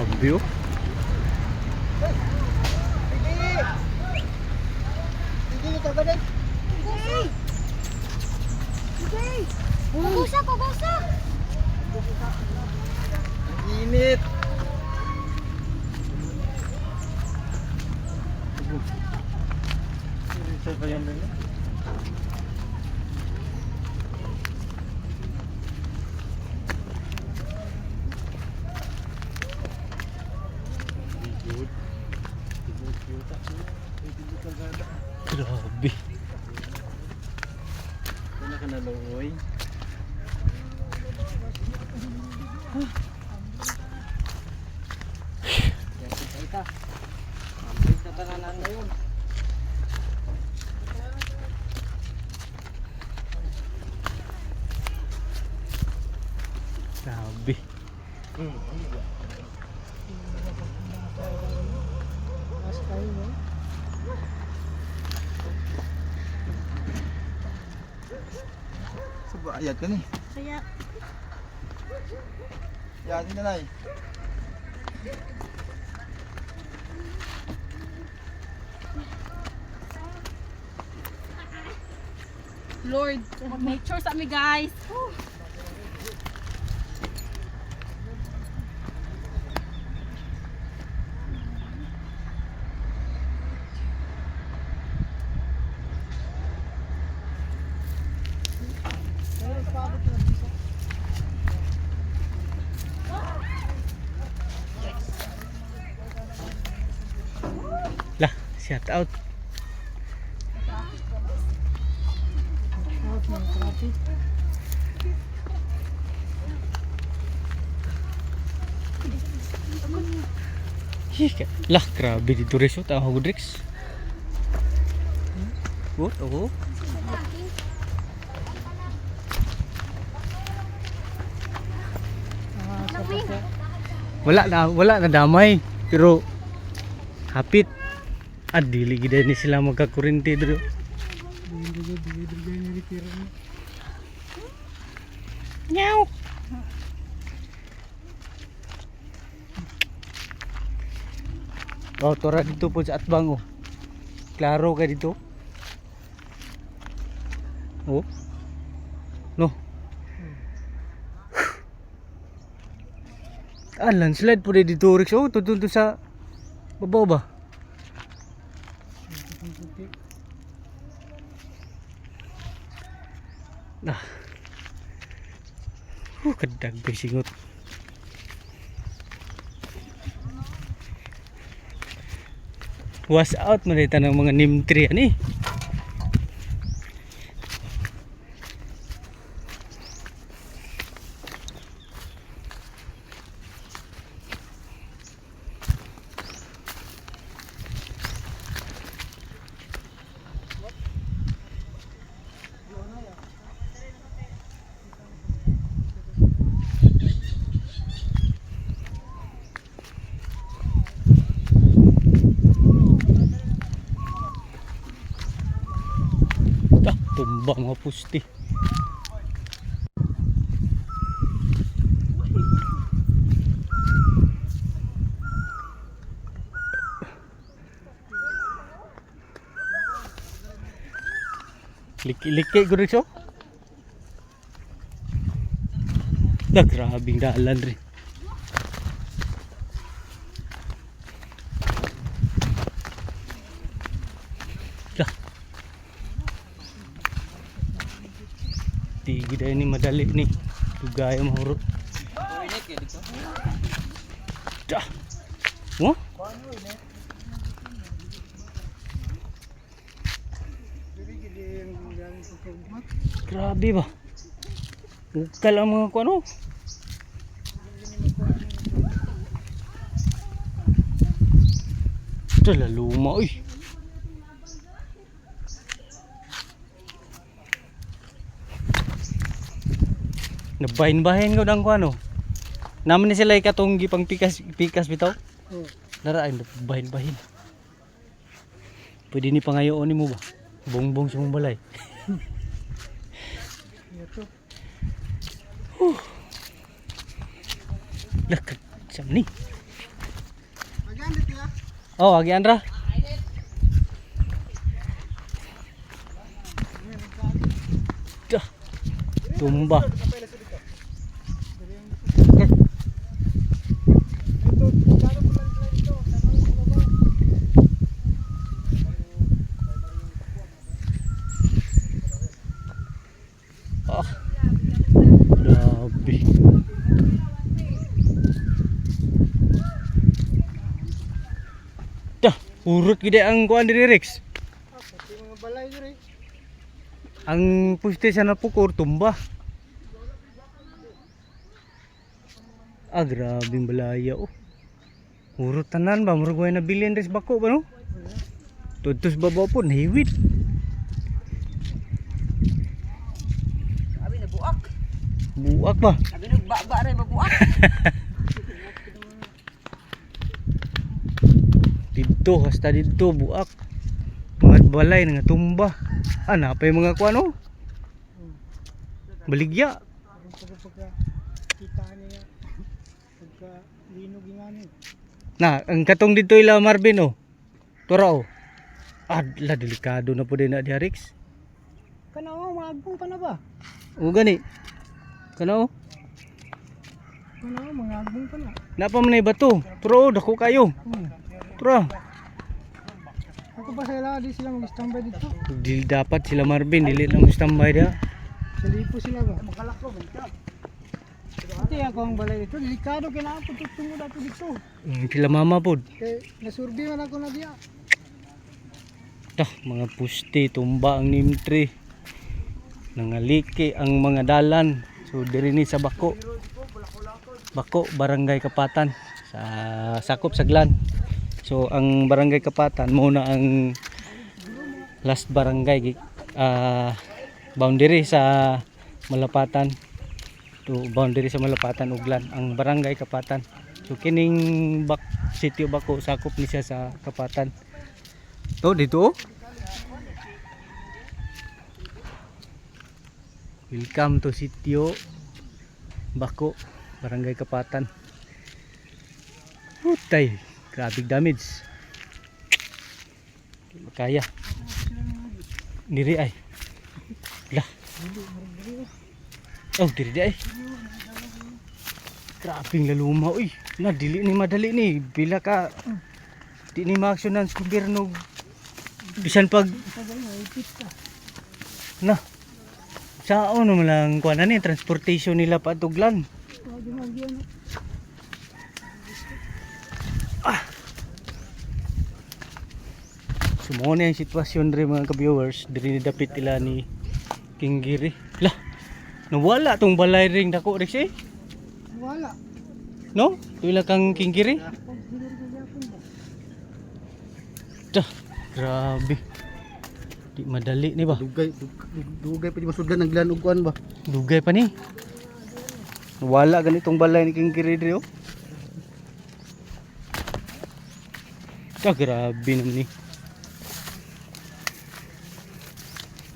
Grabe oh. Kugusa, kugusa. Init. Isa pa yan din. Grabe. Wala ka naluoy. Grabe. Subayad ka ni. Kaya, Yan din na. Lord, make sure sa amin guys. Lah, shout out. Lah, grabe dito resort ang Hogdrix. Good, oh. Wala na damay, pero hapit. Dili gid ni sila magkakuryente dito. Nyaw. Oh, tora dito po sa atbang oh. Klaro ka dito. Oh. No. Landslide po dito Rex. Oh, tutunto sa babaw ba? Kadag ba singot. Was out man dito ng mga neem tree ani. Tumba mga pusti. Liki-liki ko rin siya. Grabing dalan rin. Tinggi dah ini madali ni. Tugay mahurot. Dah. Mo? Grabe ba? Ukal ang mga kuano. Dala luma oy. Nabahin-bahin ko dang kuano. Naman ni sila ikatong gipang pikas bitaw. Dara ay bahin-bahin. Pwede ni pangayoon ni mo ba? Bongbong sa mong balay. Lakad siyam ni. Oh, agi Andra. Dah. Tumba. Okay. Ah. Grabe. Dah, urut gede ang kuan diri Rex. Mga balay diri. Ang puste sa napukor tumba. Ah, grabing balaya oh. Urut tanan ba murag way na bilin res bako ba no? Tudtos babaw po nahiwit. Sabi na buak. Buak ba? Sabi na baba rin mabuak. Dito hasta dito buak. Mga balay nga tumba. Ana pa yung mga kuan oh. Baligya. Pagka kita niya pagka linog ingani. Na, ang katong dito ila Marvin oh. Tura oh. Adla delikado na po din na di Rex. Kana maagpong pa na ba? O gani. Kana oh. Kana maagpong pa na. Napa man ay bato. Pero dako kayo. Tura. Ako pa sila di sila mag-standby dito. Dili dapat sila Marvin dili na standby dia. Sa lipo sila ba? Makalako man ka. Ito ako ang balay dito. Delikado kailangan po tutungod ako dito. Sila mama pod. Kaya nasurbi man ako na diya. Tah, mga puste tumba ang neem tree. Nangaliki ang mga dalan. So diri ni sa Bako. Bako, Barangay Kapatan sa sakop Saglan. So ang Barangay Kapatan muna ang last barangay boundary sa Malapatan to boundary sa Malapatan Uglan ang Barangay Kapatan. So kining City of Bako sakop ni siya sa Kapatan. To dito. Welcome to Sitio Bako, Barangay Kapatan. Utay, grabe damage. Kaya. Diri ay. Lah. Oh, diri ay. Grabing laluma uy. Na dili ni madali ni bila ka di ni maaksyonan sa gobyerno. Bisan pag na saan naman lang kuan ani transportation nila pa Tuglan. Sumo na yung sitwasyon rin mga ka-viewers. Diri dapit ila ni King Giri. Lah, nawala tong balay ring dako Rex eh. Wala. No? Tuila kang King Giri. Dah, grabe. Di madali ni ba? Dugay pa di masudlan ng glan ug kuan ba? Dugay pa ni. Wala ganitong balay ni King Giri diri oh. Dah, grabe naman ni.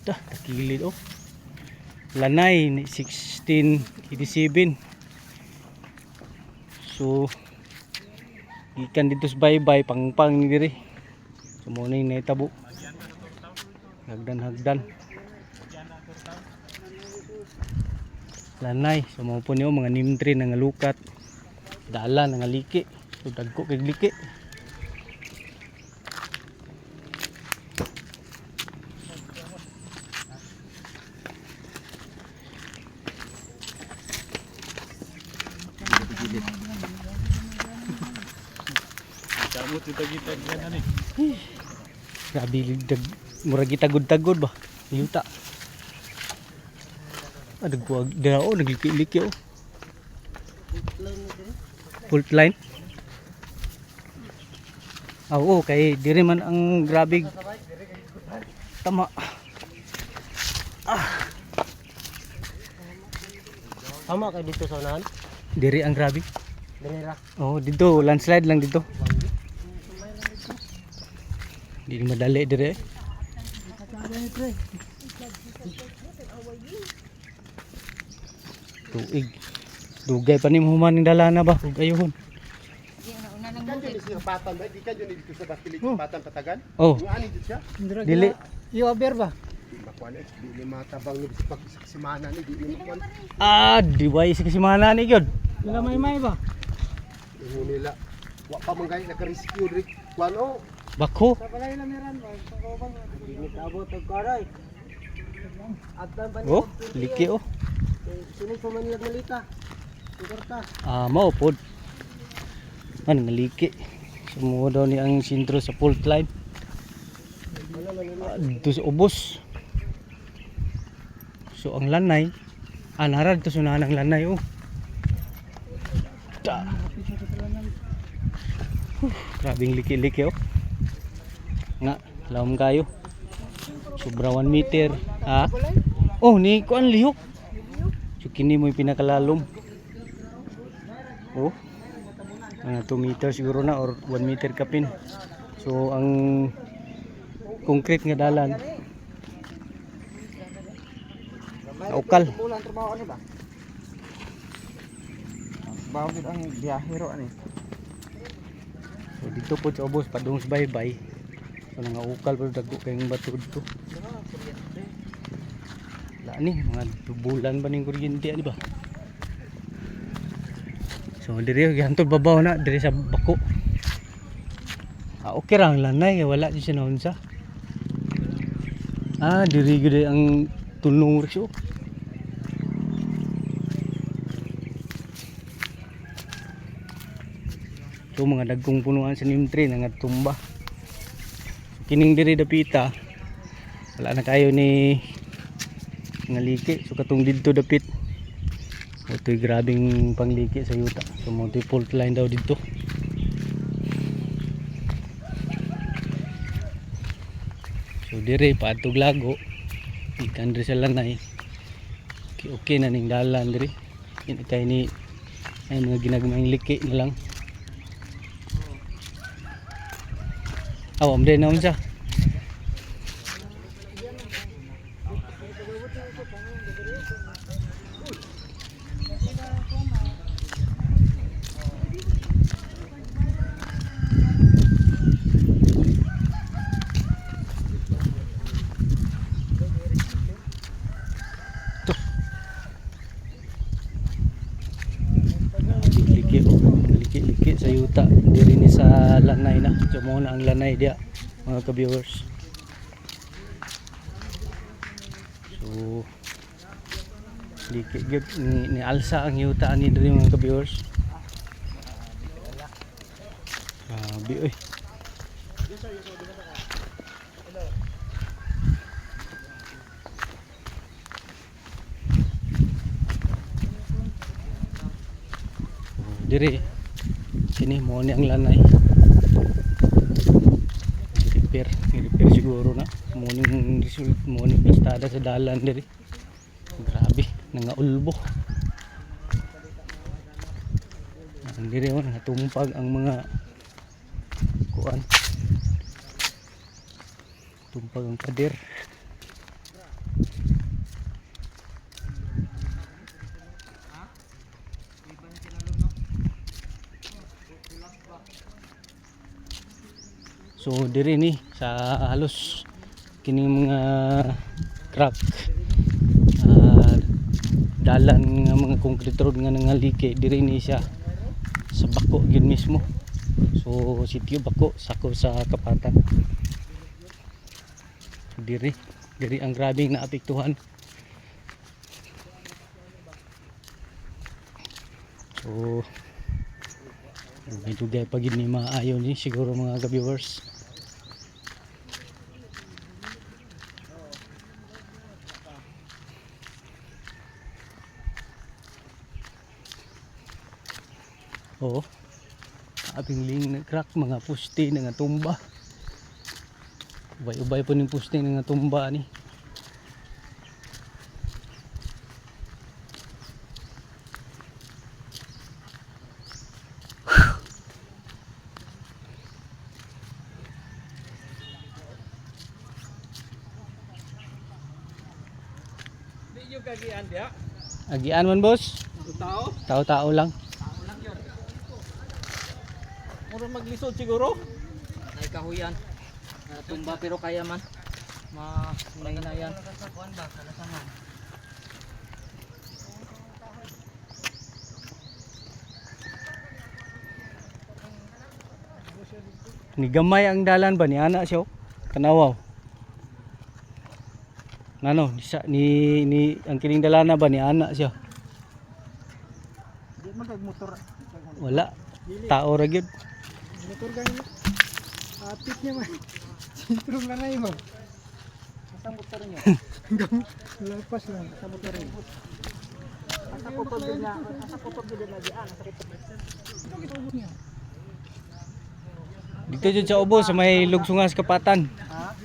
Dah, takilid oh. Lanay 1687. So gikan dito sa baybay pangpang ni diri. Sumuna yung naitabo. Hagdan. Lanay. So mga po niyo mga neem tree na ngalukat. Dala na ngaliki. So dagko kay liki. Grabe murag gitagod-tagod ba? Yuta. Dagwag dao nagliki-liki oh. Fault line. Oo, kay diri man ang grabe. Tama. Tama kay dito sa unahan. Diri ang grabe. Diri ra. Oh, dito landslide lang dito. Di madali dire. Tuig. Dugay pa ni human ning dalana ba? Ug ayuhon. Ikan dyan siya patan ba? Ikan dyan dito sa Bakilig patan Katagan. Oh, Yung ani dito siya. Dili. Yung aber ba? Makuan eh, di ni matabang ni sa pagsimana ni di ni makuan. diway si kasimana ni gyud. Wala may ba? Yung nila. Wa pa man gani naka-rescue rin. Kuan o. Bako. Sa balay na meron ba? Sa kobang. Dinit abot ang karay. Atlan pa Oh, liki oh. Sino pa man malita? Suporta. Mao pod. Man naliki. Sumuo daw ni ang sintro sa fault line. Dito sa ubos. So ang lanay, narad to sunahan ang lanay oh. Da. Grabing liki-liki oh. Nga, lawom kayo. Sobra 1 meter. Oh, ni kuan lihok. So kini mo yung pinakalalom. Oh. Mga 2 meters siguro na or 1 meter kapin. So ang concrete nga dalan naukal. Bulan trabaho ani ba? Bawo gid ang biyahero ani. So dito po sa ubos padung sa baybay. So nangaukal pero dagko kayong bato dito. Wala ni mga bulan ba ning kuryente ani ba? So diri gihantod babaw na diri sa bako. Okay ra ang lanay wala di siya naunsa. Diri gid ang tulong riso. So mga dagkong punuan sa neem tree nga tumba. Kining diri dapita. Wala na kayo ni ngaliki. So katong didto dapit. Ito'y grabing pangliki sa yuta. So mo ito'y fault line daw dito. So dire paatog lago. Ikan diri sa lanay. Okay na ning dalan diri. Ini kay ni ay mga ginagmayng liki na lang. Awam din naman siya. Liki sa yuta diri ni sa lanay na. So mo na ang lanay dia mga ka-viewers. So liki gyud ni alsa ang yuta ani diri mga ka-viewers. Grabe oy. Diri sini mo ni ang lanay repair siguro na mo ni plastada sa dalan diri. Grabe nangaulbo ang diri mo natumpag ang mga kuan tumpag ang pader. So diri ni sa halos kining mga crack dalan nga mga concrete road nga nangaliki diri ni siya sa bako gyud mismo. So sitio bako sako sa Kapatan. Diri ang grabing naapektuhan. So dugay pa gid ni maayo ni siguro mga ka-viewers. Oh, abing ling na crack mga puste nga tumba. Ubay-ubay po ning puste nga tumba ni. Di yung kagian dia. Agian man boss. Tao. Tao-tao lang. Mura maglisod siguro. Nay kahuyan. Tumba pero kaya man. Mahina yan. Ni gamay ang dalan ba ni ana siya? Tanawaw. Ano, ni ang kining dalana ba ni ana siya? Di magmotor. Wala. Tao ra gyud. Motor gani. Atip niya man. Sintrum lang na yun. Sa motor niyo. Hanggang lapas lang. Sa motor niyo. Asa kutob din na. Asa kutob din na diyan. Asa kutob. Dito jud sa ubo sa may lugsungan sa kapatan.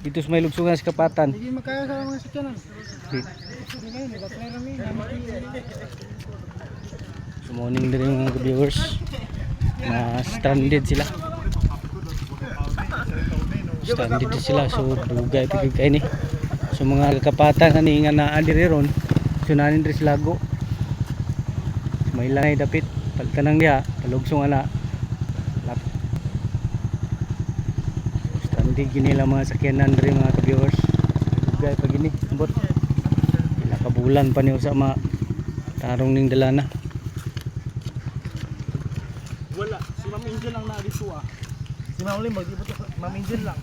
Dito sa may lugsungan sa kapatan. Hindi makaya sa mga sakyanan. Di- Hindi kayo, nag-apply rami. So morning din yung mga viewers na stranded sila. Stranded din sila so dugay pigig kay ni. So mga kapatan ani nga naa diri ron. Sunanin diri sila go. May lanay dapit paltan nang diha palugsong ana. Stranded gini lang mga sakyanan diri mga viewers. Dugay pa gini bot. Pila ka bulan pa ni usa ma tarong ning dalana. Wala, si Ma'am Angel lang na dito ah. Si Ma'am Lim, Ma'am Angel lang.